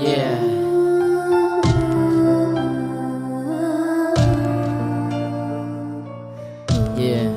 Yeah. Yeah.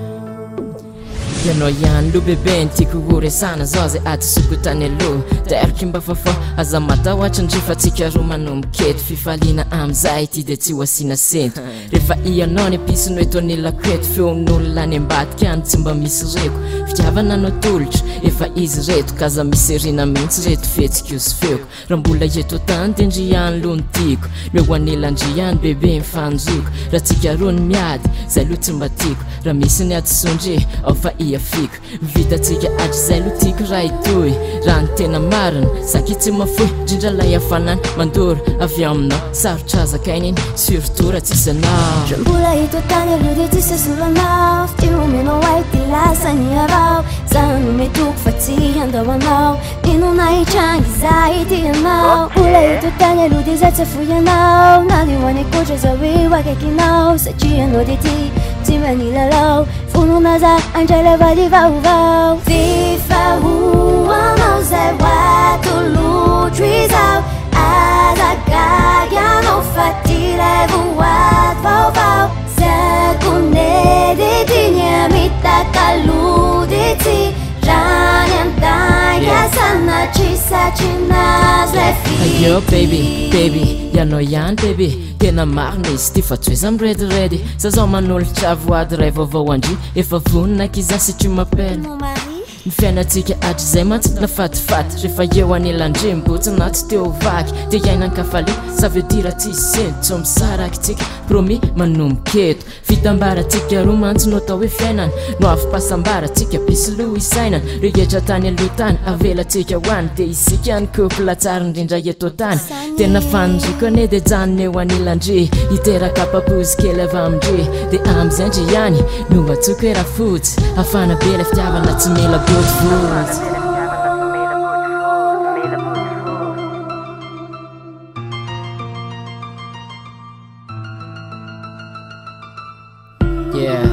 Ianao ihany lo bebe ny tiako horesana zao zay ady sokotany aloha tairiko mba fafao aza matahoatra ndrefa tsika roa manomboketo fifaliana am'izay ty de tsy ho asiana sento rehefa ianao ny ampisiny hoe tonelakoeto feon'olona any ambadika any tsy mba misy reko fitiavana anao tolotra efa izy reto kaza misy erina mihitsy reto fetsiko sy feoko raha mbola eto tany de ndriany lo ny tiako ny ho anelandriany bebe mifanjoko raha tsika roa ny miady zay lo tsy mba tiako raha misy ny adisondre ao fa iafiko mivitatsika atry zay lo tiako raha itoy raha ny tena marina saky tsy mafoy drindra lay afanany mandora avy aminao sarotra azakainy iny surtout raha tsisy anao raha mbola eto tany aloha de tsisy asoranao ty omenao ay ty lasany avao zaho no metoko fa tsy andao anao ino nahitranga izay ty anao mbola eto tany aloha de zay tsy afoy anao na de hoany akoatra za hoe hoakaikinao satria anao de ty tsy manilalao fonona za andray levady vaovao fifahoanao zay hoatolotro izao azagagy anao fa ty levoaty vaovao zakone de ty ny amitakalo de ty rany amtany asana trisatrynazy le fi Yo baby ianao ihany baby tena marina izy ty fa toeza mirediredy za zao manolotra voady ray vaovao andry efa vonina kiza si tu m'appelles mon mari ny fiainatsika atry zay mantsina fatifaty rehefa eo anelandre mbotsina tsy teo vaky de iainankafale ça veut dire tsy sento tsy misaraky tsika promis manomboketo fitambaratsika roa mantsy no atao hoe fiainana no afipasambaratsika pisy lo isainana rehetra tany aloha tany avelatsika hoany de isika ny couple tsara indrindra eto tany tena fanindriko ane de janony eo anelandre hiteraka papozy kely avy amindre de am'izay ndre ihany no atsoko hoe raha fotsy afana be la fitiavana tsy mela boty fotsy Yeah.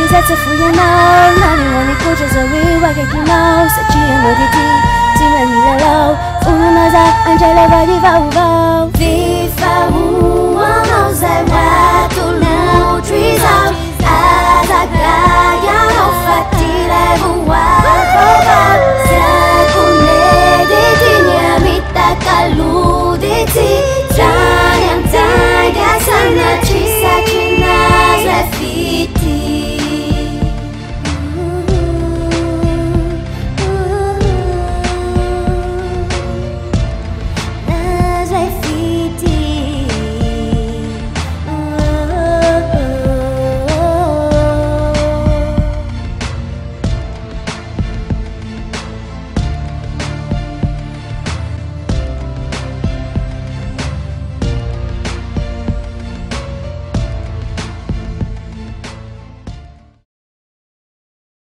That's a fool now, now you want to go just away, what can you know? Such a melody, Timmy, hello, Unaza, Angela, Vadiva.